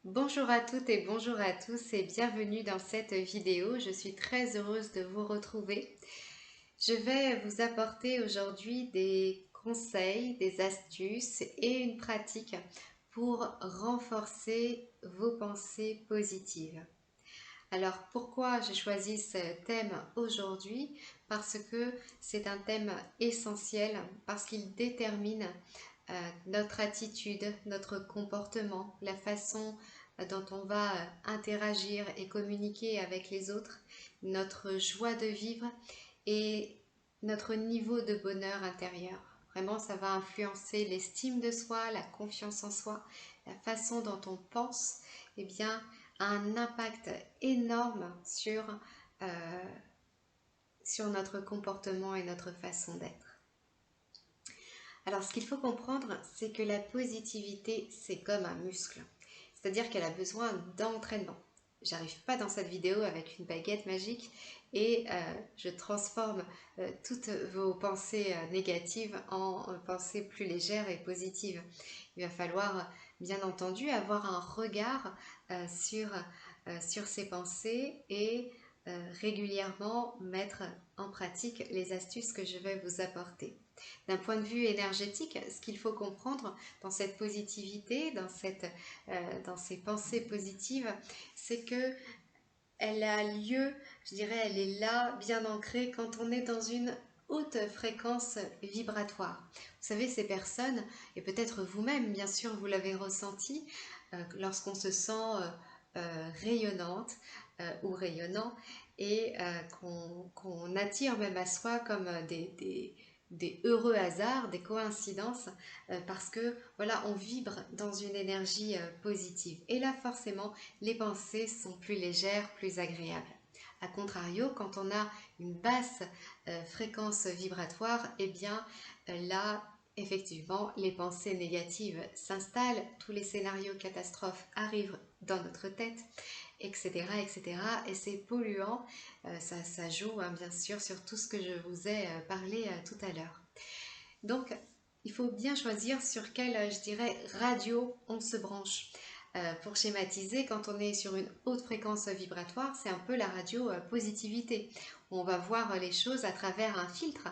Bonjour à toutes et bonjour à tous et bienvenue dans cette vidéo. Je suis très heureuse de vous retrouver. Je vais vous apporter aujourd'hui des conseils, des astuces et une pratique pour renforcer vos pensées positives. Alors pourquoi j'ai choisi ce thème aujourd'hui? Parce que c'est un thème essentiel, parce qu'il détermine notre attitude, notre comportement, la façon dont on va interagir et communiquer avec les autres, notre joie de vivre et notre niveau de bonheur intérieur. Vraiment, ça va influencer l'estime de soi, la confiance en soi, la façon dont on pense, eh bien, a un impact énorme euh, sur notre comportement et notre façon d'être. Alors, ce qu'il faut comprendre, c'est que la positivité, c'est comme un muscle. C'est-à-dire qu'elle a besoin d'entraînement. J'arrive pas dans cette vidéo avec une baguette magique et je transforme toutes vos pensées négatives en pensées plus légères et positives. Il va falloir, bien entendu, avoir un regard sur ces pensées et régulièrement mettre en pratique les astuces que je vais vous apporter. D'un point de vue énergétique, ce qu'il faut comprendre dans cette positivité, dans ces pensées positives, c'est que elle a lieu, je dirais, elle est là, bien ancrée, quand on est dans une haute fréquence vibratoire. Vous savez, ces personnes, et peut-être vous-même, bien sûr, vous l'avez ressenti, lorsqu'on se sent rayonnante ou rayonnant et qu'on attire même à soi comme des heureux hasards, des coïncidences, parce que voilà, on vibre dans une énergie positive. Et là, forcément, les pensées sont plus légères, plus agréables. A contrario, quand on a une basse fréquence vibratoire, eh bien là, effectivement, les pensées négatives s'installent, tous les scénarios catastrophes arrivent dans notre tête, etc. etc. Et c'est polluant, ça joue hein, bien sûr sur tout ce que je vous ai parlé tout à l'heure. Donc, il faut bien choisir sur quelle, je dirais, radio on se branche. Pour schématiser, quand on est sur une haute fréquence vibratoire, c'est un peu la radio positivité. On va voir les choses à travers un filtre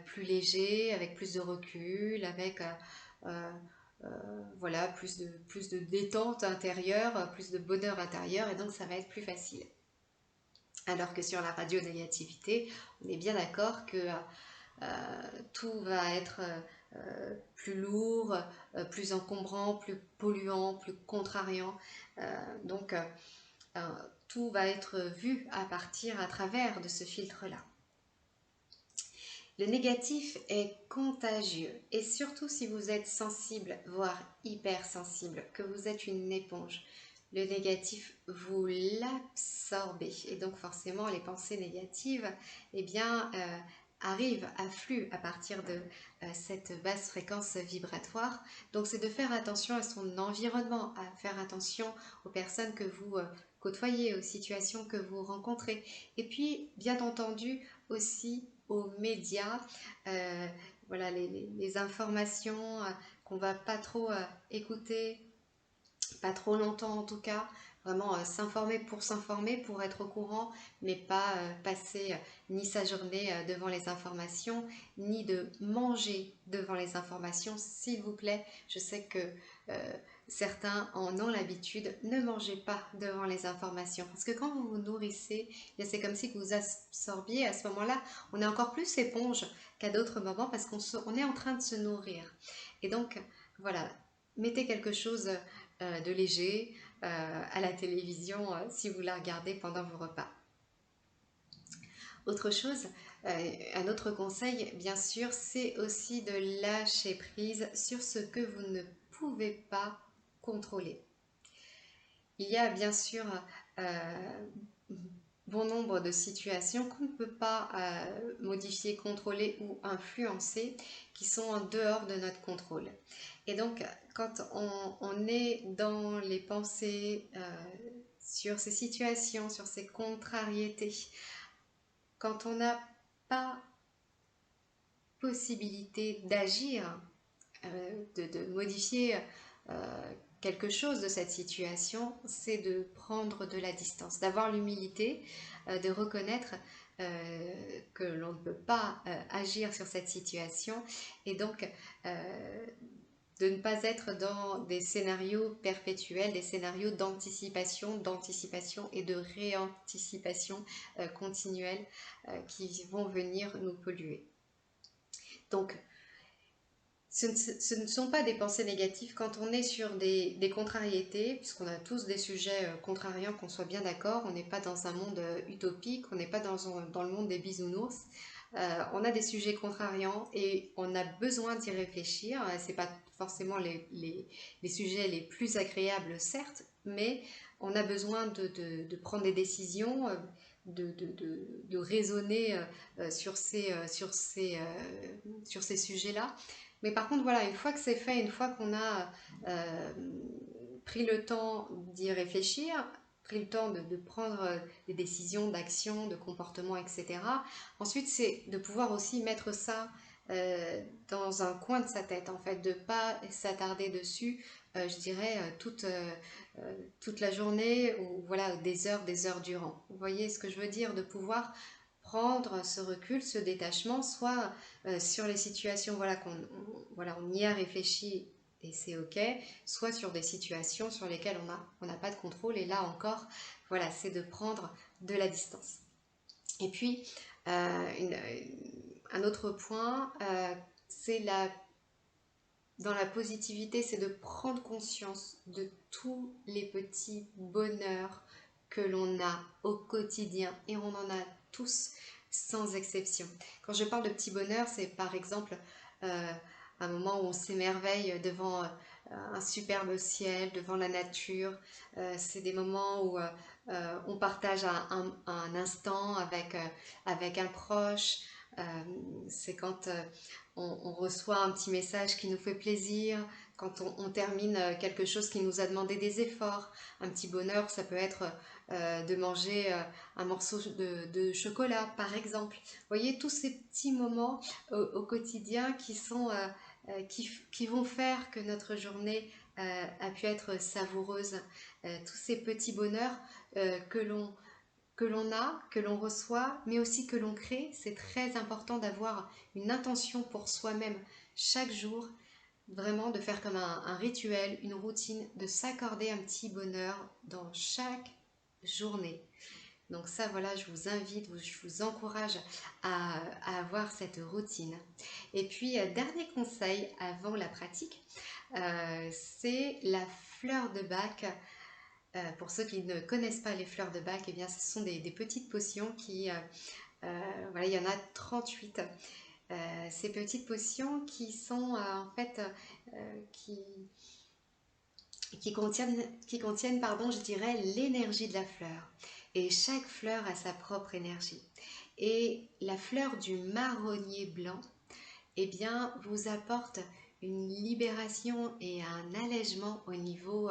plus léger, avec plus de recul, avec euh, voilà, plus de détente intérieure, plus de bonheur intérieur, et donc ça va être plus facile. Alors que sur la radio négativité, on est bien d'accord que tout va être plus lourd, plus encombrant, plus polluant, plus contrariant. Donc tout va être vu à travers de ce filtre-là. Le négatif est contagieux et surtout si vous êtes sensible, voire hypersensible, que vous êtes une éponge, le négatif vous l'absorbez et donc forcément les pensées négatives eh bien, affluent à partir de cette basse fréquence vibratoire. Donc c'est de faire attention à son environnement, à faire attention aux personnes que vous côtoyez, aux situations que vous rencontrez et puis bien entendu aussi aux médias, voilà, les informations qu'on va pas trop écouter, pas trop longtemps en tout cas, vraiment s'informer pour être au courant, mais pas passer ni sa journée devant les informations, ni de manger devant les informations, s'il vous plaît. Je sais que euh, certains en ont l'habitude, ne mangez pas devant les informations, parce que quand vous vous nourrissez, eh c'est comme si vous absorbiez, à ce moment-là, on est encore plus éponge qu'à d'autres moments, parce qu'on est en train de se nourrir. Et donc, voilà, mettez quelque chose de léger à la télévision si vous la regardez pendant vos repas. Autre chose, un autre conseil, bien sûr, c'est aussi de lâcher prise sur ce que vous ne pouvez pas contrôler. Il y a bien sûr bon nombre de situations qu'on ne peut pas modifier, contrôler ou influencer, qui sont en dehors de notre contrôle. Et donc, quand on est dans les pensées sur ces situations, sur ces contrariétés, quand on n'a pas possibilité d'agir, de modifier quelque chose de cette situation, c'est de prendre de la distance, d'avoir l'humilité, de reconnaître que l'on ne peut pas agir sur cette situation et donc de ne pas être dans des scénarios perpétuels, des scénarios d'anticipation et de réanticipation continuelle qui vont venir nous polluer. Donc, ce ne sont pas des pensées négatives quand on est sur des contrariétés, puisqu'on a tous des sujets contrariants, qu'on soit bien d'accord, on n'est pas dans un monde utopique, on n'est pas dans le monde des bisounours. On a des sujets contrariants et on a besoin d'y réfléchir. Ce n'est pas forcément les sujets les plus agréables, certes, mais on a besoin de prendre des décisions, de raisonner sur ces sujets-là. Mais par contre, voilà, une fois que c'est fait, une fois qu'on a pris le temps d'y réfléchir, pris le temps de prendre des décisions, d'actions, de comportements, etc. Ensuite, c'est de pouvoir aussi mettre ça dans un coin de sa tête, en fait, de ne pas s'attarder dessus, je dirais, toute la journée ou voilà, des heures durant. Vous voyez ce que je veux dire? De pouvoir prendre ce recul, ce détachement, soit sur les situations, voilà, on y a réfléchi et c'est ok, soit sur des situations sur lesquelles on n'a pas de contrôle et là encore, voilà, c'est de prendre de la distance. Et puis, un autre point, c'est dans la positivité, c'est de prendre conscience de tous les petits bonheurs que l'on a au quotidien et on en a tous sans exception. Quand je parle de petits bonheurs, c'est par exemple un moment où on s'émerveille devant un superbe ciel, devant la nature. C'est des moments où on partage un instant avec un proche. C'est quand on reçoit un petit message qui nous fait plaisir, quand on termine quelque chose qui nous a demandé des efforts. Un petit bonheur, ça peut être de manger un morceau de chocolat, par exemple. Vous voyez, tous ces petits moments au quotidien qui vont faire que notre journée a pu être savoureuse. Tous ces petits bonheurs que l'on a, que l'on reçoit, mais aussi que l'on crée. C'est très important d'avoir une intention pour soi-même chaque jour, vraiment de faire comme un rituel, une routine, de s'accorder un petit bonheur dans chaque journée. Donc ça, voilà, je vous invite, je vous encourage à avoir cette routine. Et puis, dernier conseil avant la pratique, c'est la fleur de Bach. Pour ceux qui ne connaissent pas les fleurs de Bach, eh bien, ce sont des petites potions qui, voilà, il y en a 38. Ces petites potions qui sont en fait, qui contiennent, pardon, je dirais, l'énergie de la fleur. Et chaque fleur a sa propre énergie. Et la fleur du marronnier blanc, eh bien, vous apporte une libération et un allègement au niveau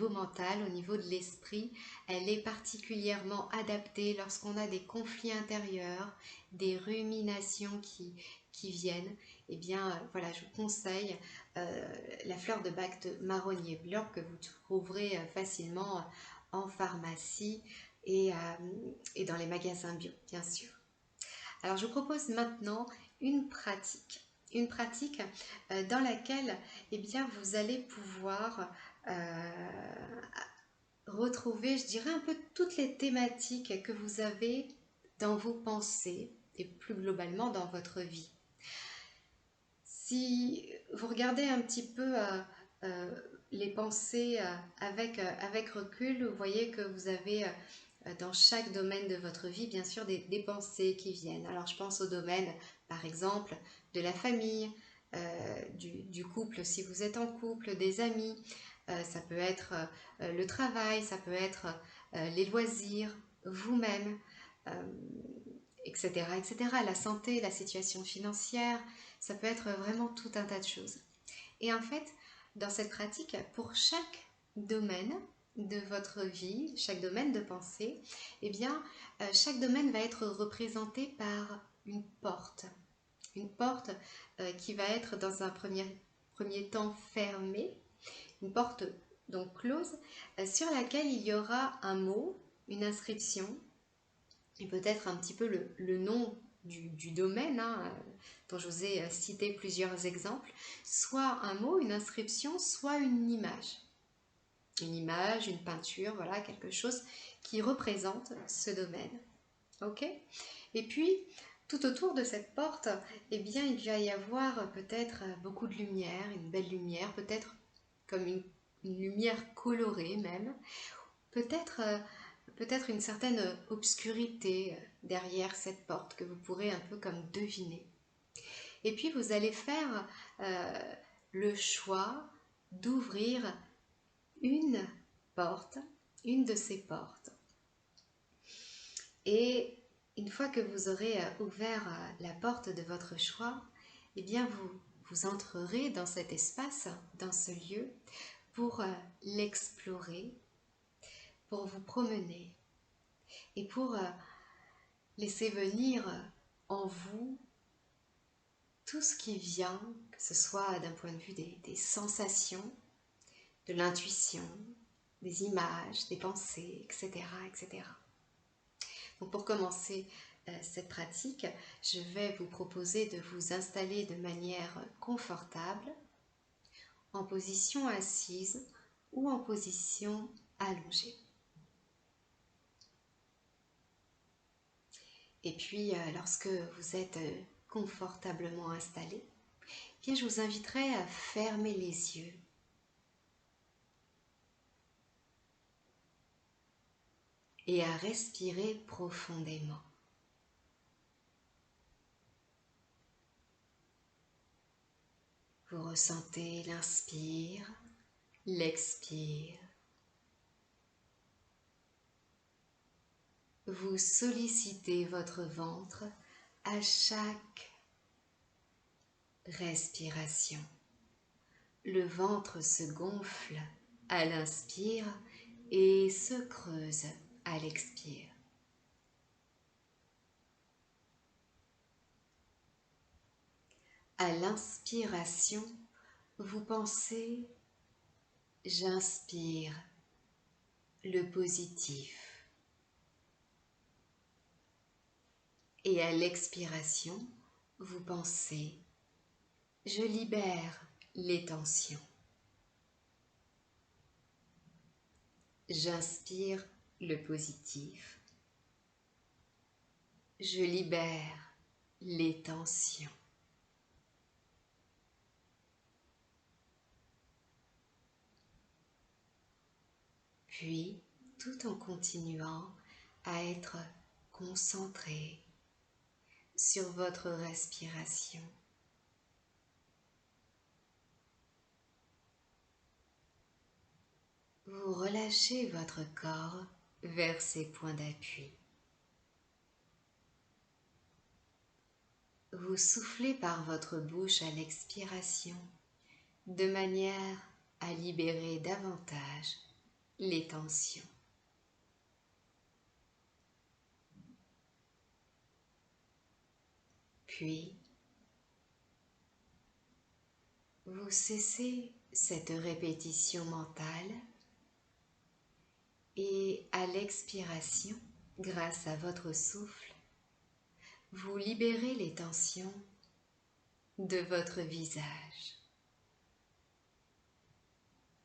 mental, au niveau de l'esprit. Elle est particulièrement adaptée lorsqu'on a des conflits intérieurs, des ruminations qui viennent. Eh bien, voilà, je vous conseille la fleur de Bach de marronnier blanc que vous trouverez facilement en pharmacie et dans les magasins bio, bien sûr. Alors, je vous propose maintenant une pratique dans laquelle eh bien, vous allez pouvoir retrouver, je dirais, un peu toutes les thématiques que vous avez dans vos pensées et plus globalement dans votre vie. Si vous regardez un petit peu les pensées avec recul, vous voyez que vous avez dans chaque domaine de votre vie, bien sûr, des pensées qui viennent. Alors, je pense au domaine, par exemple, de la famille, du couple, si vous êtes en couple, des amis, ça peut être le travail, ça peut être les loisirs, vous-même, etc., etc. La santé, la situation financière, ça peut être vraiment tout un tas de choses. Et en fait, dans cette pratique, pour chaque domaine de votre vie, chaque domaine de pensée, eh bien, chaque domaine va être représenté par une porte. Une porte qui va être dans un premier temps fermée, une porte donc close, sur laquelle il y aura un mot, une inscription, et peut-être un petit peu le nom du domaine, hein, dont je vous ai cité plusieurs exemples, soit un mot, une inscription, soit une image. Une image, une peinture, voilà, quelque chose qui représente ce domaine. Ok? Et puis, tout autour de cette porte, eh bien, il va y avoir peut-être beaucoup de lumière, une belle lumière, peut-être comme une lumière colorée même, peut-être peut-être une certaine obscurité derrière cette porte que vous pourrez un peu comme deviner. Et puis vous allez faire le choix d'ouvrir une porte, une de ces portes. Et une fois que vous aurez ouvert la porte de votre choix, eh bien vous entrerez dans cet espace, dans ce lieu, pour l'explorer, pour vous promener et pour laisser venir en vous tout ce qui vient, que ce soit d'un point de vue des sensations, de l'intuition, des images, des pensées, etc., etc. Donc pour commencer cette pratique, je vais vous proposer de vous installer de manière confortable, en position assise ou en position allongée. Et puis, lorsque vous êtes confortablement installé, bien, je vous inviterai à fermer les yeux et à respirer profondément. Vous ressentez l'inspire, l'expire. Vous sollicitez votre ventre à chaque respiration. Le ventre se gonfle à l'inspire et se creuse à l'expire. À l'inspiration, vous pensez « j'inspire le positif ». Et à l'expiration, vous pensez « je libère les tensions ». J'inspire le positif. Je libère les tensions. Puis, tout en continuant à être concentré sur votre respiration, vous relâchez votre corps vers ses points d'appui. Vous soufflez par votre bouche à l'expiration de manière à libérer davantage les tensions. Puis, vous cessez cette répétition mentale et à l'expiration, grâce à votre souffle, vous libérez les tensions de votre visage.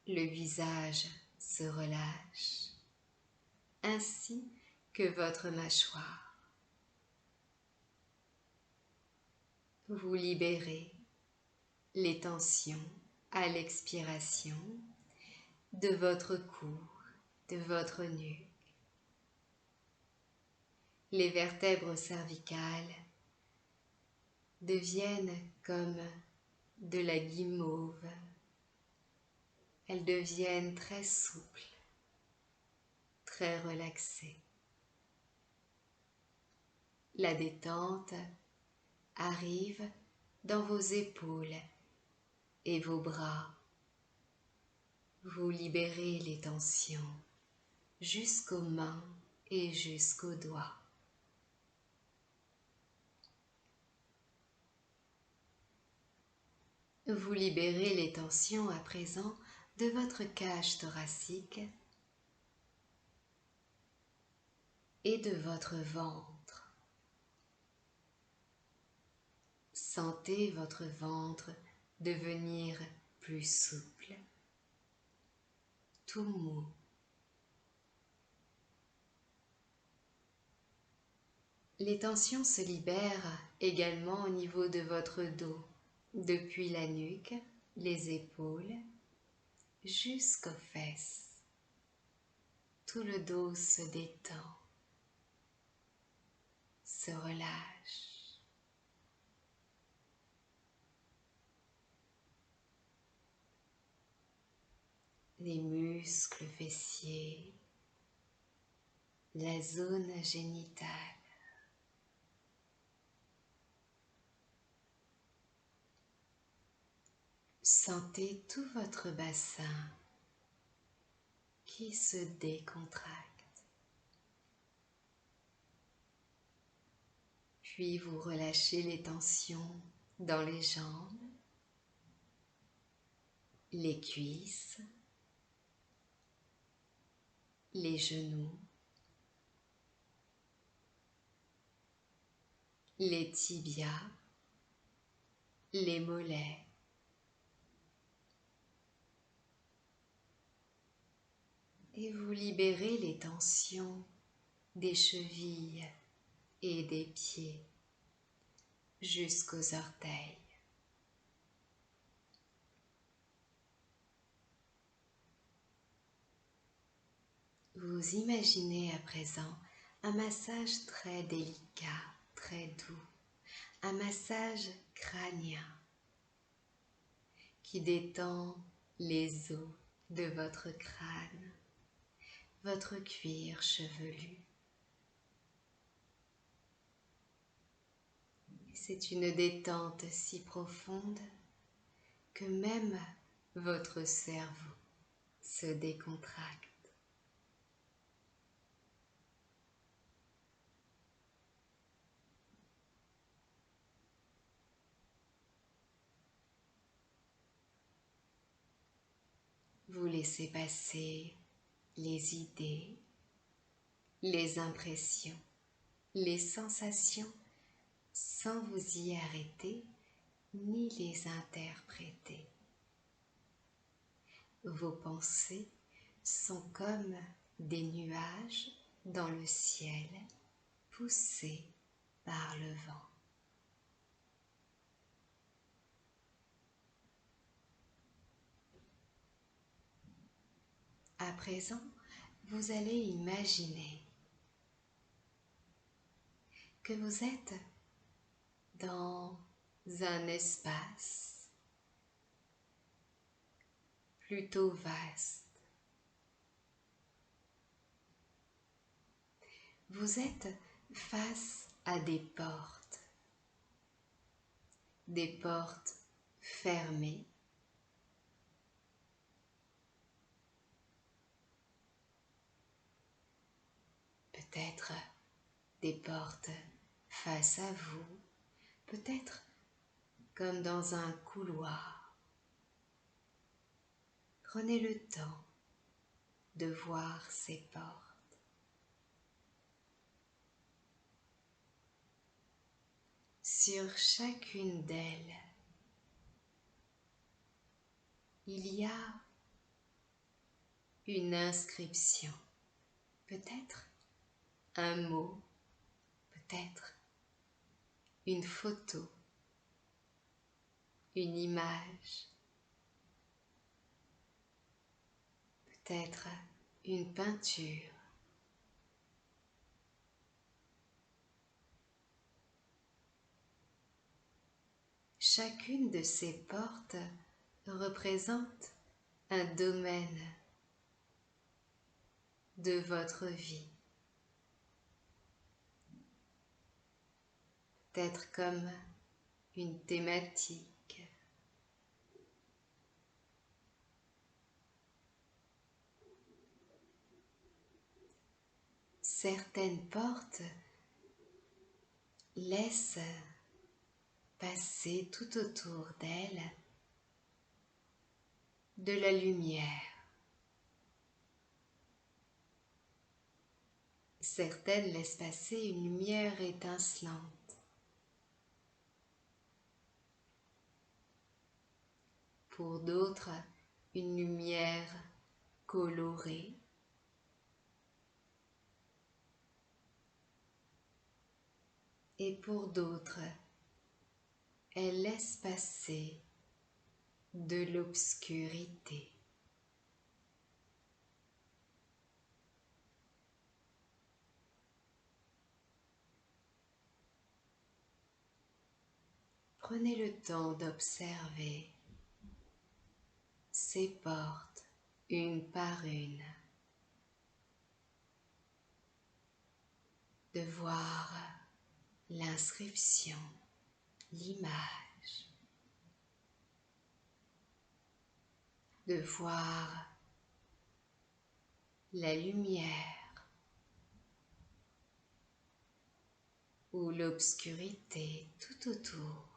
Le visage se relâche, ainsi que votre mâchoire. Vous libérez les tensions à l'expiration de votre cou, de votre nuque. Les vertèbres cervicales deviennent comme de la guimauve. Elles deviennent très souples, très relaxées. La détente arrive dans vos épaules et vos bras. Vous libérez les tensions jusqu'aux mains et jusqu'aux doigts. Vous libérez les tensions à présent de votre cage thoracique et de votre ventre. Sentez votre ventre devenir plus souple, tout mou. Les tensions se libèrent également au niveau de votre dos, depuis la nuque, les épaules, jusqu'aux fesses. Tout le dos se détend, se relâche. Les muscles fessiers, la zone génitale. Sentez tout votre bassin qui se décontracte. Puis vous relâchez les tensions dans les jambes, les cuisses, les genoux, les tibias, les mollets. Et vous libérez les tensions des chevilles et des pieds jusqu'aux orteils. Vous imaginez à présent un massage très délicat, très doux, un massage crânien qui détend les os de votre crâne, votre cuir chevelu. C'est une détente si profonde que même votre cerveau se décontracte. Vous laissez passer les idées, les impressions, les sensations sans vous y arrêter ni les interpréter. Vos pensées sont comme des nuages dans le ciel poussés par le vent. À présent, vous allez imaginer que vous êtes dans un espace plutôt vaste. Vous êtes face à des portes fermées, peut-être des portes face à vous, peut-être comme dans un couloir. Prenez le temps de voir ces portes. Sur chacune d'elles, il y a une inscription, peut-être un mot, peut-être une photo, une image, peut-être une peinture. Chacune de ces portes représente un domaine de votre vie, peut-être comme une thématique. Certaines portes laissent passer tout autour d'elles de la lumière. Certaines laissent passer une lumière étincelante. Pour d'autres, une lumière colorée. Et pour d'autres, elle laisse passer de l'obscurité. Prenez le temps d'observer ces portes une par une, de voir l'inscription, l'image, de voir la lumière ou l'obscurité tout autour.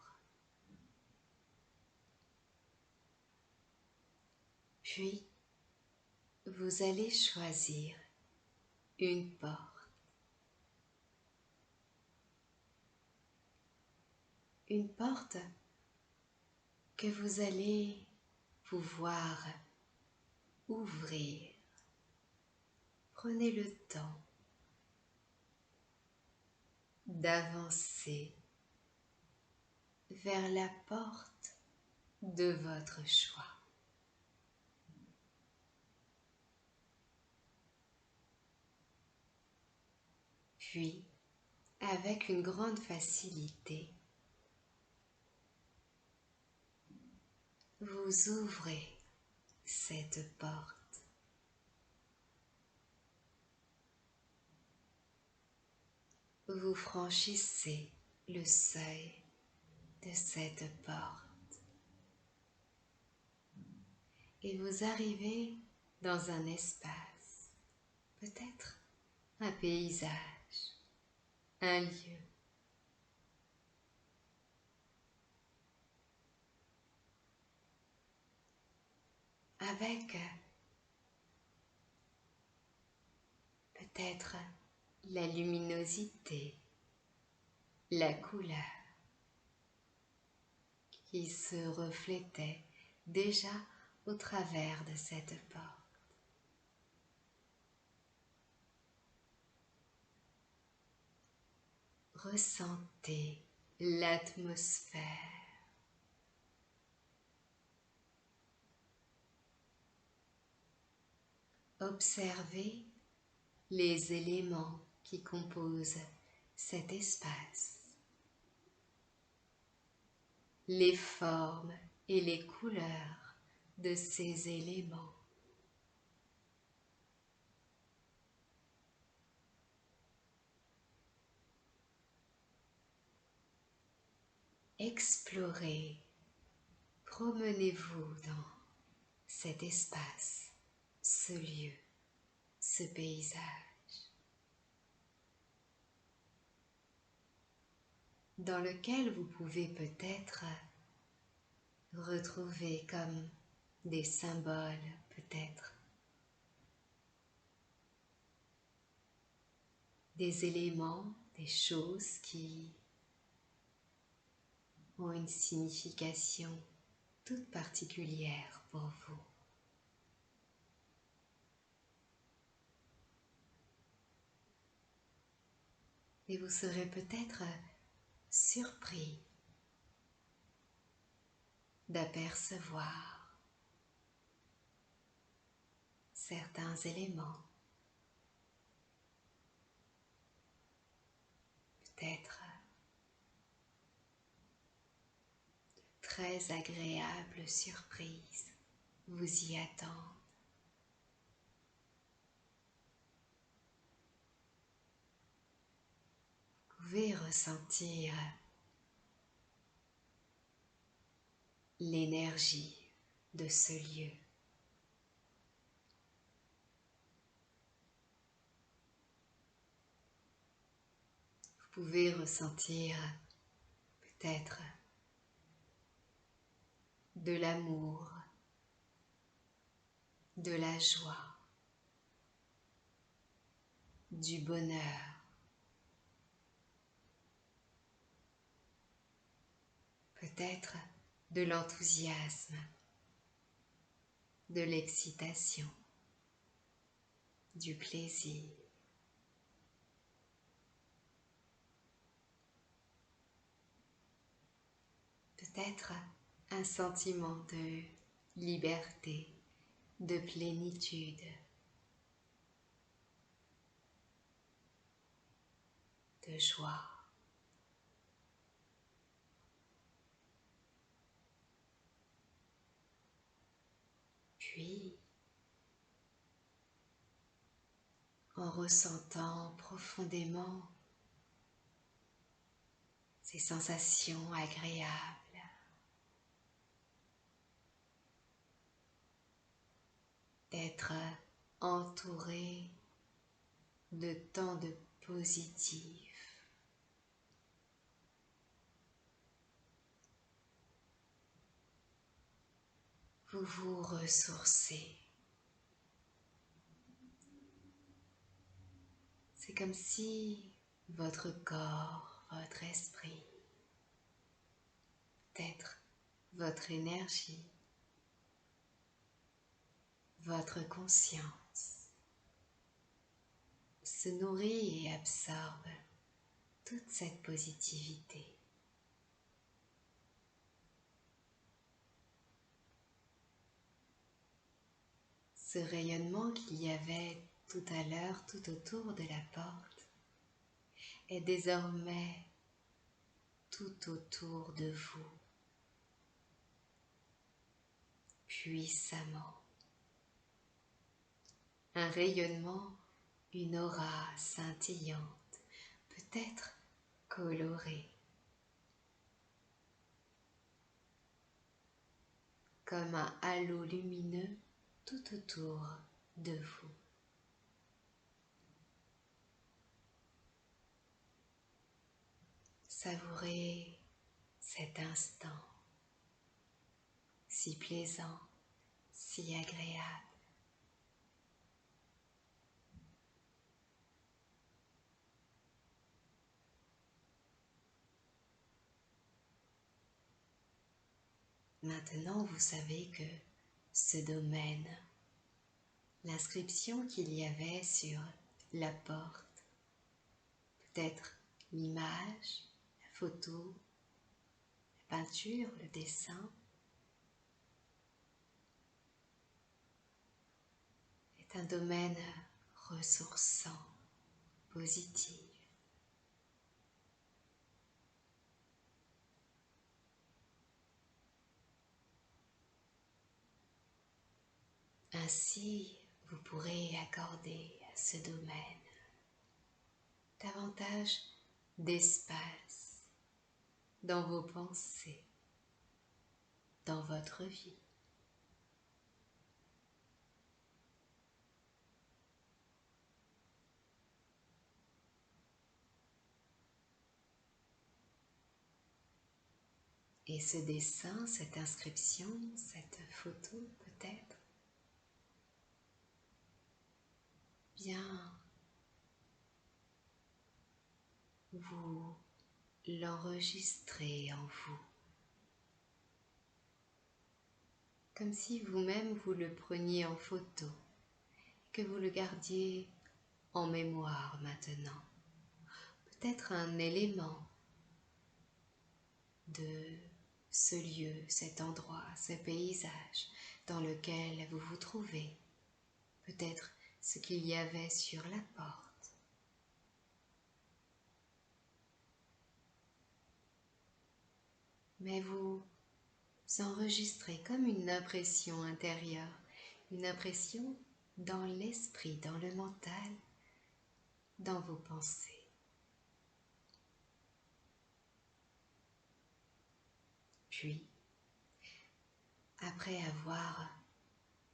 Puis, vous allez choisir une porte. Une porte que vous allez pouvoir ouvrir. Prenez le temps d'avancer vers la porte de votre choix. Puis, avec une grande facilité, vous ouvrez cette porte. Vous franchissez le seuil de cette porte et vous arrivez dans un espace, peut-être un paysage, un lieu. Avec peut-être la luminosité, la couleur qui se reflétait déjà au travers de cette porte. Ressentez l'atmosphère. Observez les éléments qui composent cet espace, les formes et les couleurs de ces éléments. Explorez, promenez-vous dans cet espace, ce lieu, ce paysage, dans lequel vous pouvez peut-être retrouver comme des symboles, peut-être des éléments, des choses qui ont une signification toute particulière pour vous. Et vous serez peut-être surpris d'apercevoir certains éléments, peut-être très agréables surprises vous y attendent. Vous pouvez ressentir l'énergie de ce lieu. Vous pouvez ressentir peut-être de l'amour de la joie, du bonheur, peut-être de l'enthousiasme, de l'excitation, du plaisir. Peut-être un sentiment de liberté, de plénitude, de joie. Puis, en ressentant profondément ces sensations agréables, d'être entouré de tant de positif, vous vous ressourcez. C'est comme si votre corps, votre esprit, peut-être votre énergie, votre conscience se nourrit et absorbe toute cette positivité. Ce rayonnement qu'il y avait tout à l'heure tout autour de la porte est désormais tout autour de vous, puissamment. Un rayonnement, une aura scintillante, peut-être colorée, comme un halo lumineux tout autour de vous. Savourez cet instant si plaisant, si agréable. Maintenant, vous savez que ce domaine, l'inscription qu'il y avait sur la porte, peut-être l'image, la photo, la peinture, le dessin, est un domaine ressourçant, positif. Ainsi, vous pourrez accorder à ce domaine davantage d'espace dans vos pensées, dans votre vie. Et ce dessin, cette inscription, cette photo peut-être, bien, vous l'enregistrez en vous, comme si vous-même vous le preniez en photo, que vous le gardiez en mémoire maintenant. Peut-être un élément de ce lieu, cet endroit, ce paysage dans lequel vous vous trouvez. Peut-être ce qu'il y avait sur la porte. Mais vous enregistrez comme une impression intérieure, une impression dans l'esprit, dans le mental, dans vos pensées. Puis, après avoir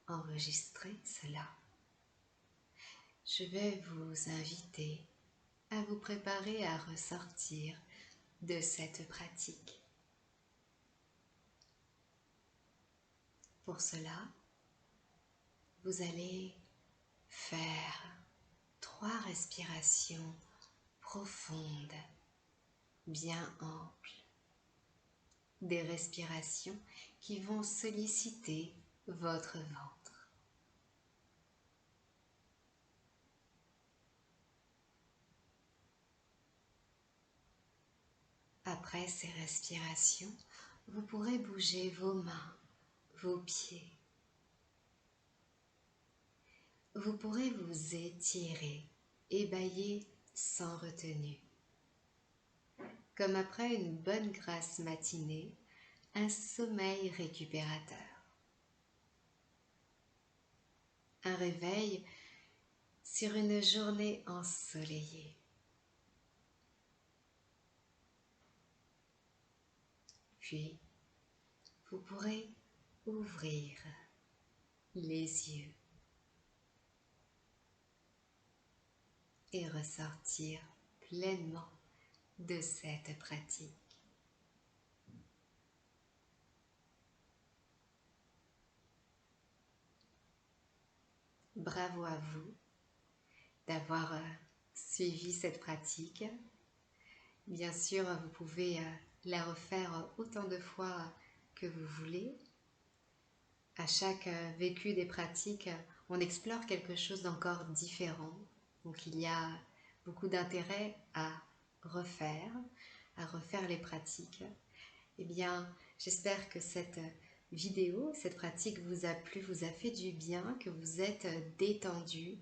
enregistré cela, je vais vous inviter à vous préparer à ressortir de cette pratique. Pour cela, vous allez faire 3 respirations profondes, bien amples. Des respirations qui vont solliciter votre ventre. Après ces respirations, vous pourrez bouger vos mains, vos pieds. Vous pourrez vous étirer et bâiller sans retenue. Comme après une bonne grasse matinée, un sommeil récupérateur. Un réveil sur une journée ensoleillée. Puis, vous pourrez ouvrir les yeux et ressortir pleinement de cette pratique. Bravo à vous d'avoir suivi cette pratique. Bien sûr, vous pouvez la refaire autant de fois que vous voulez. À chaque vécu des pratiques, on explore quelque chose d'encore différent. Donc il y a beaucoup d'intérêt à refaire les pratiques. Eh bien, j'espère que cette vidéo, cette pratique vous a plu, vous a fait du bien, que vous êtes détendu.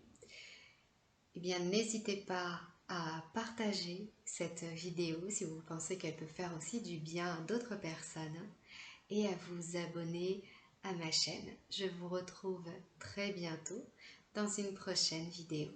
Eh bien, n'hésitez pas à partager cette vidéo si vous pensez qu'elle peut faire aussi du bien à d'autres personnes et à vous abonner à ma chaîne. Je vous retrouve très bientôt dans une prochaine vidéo.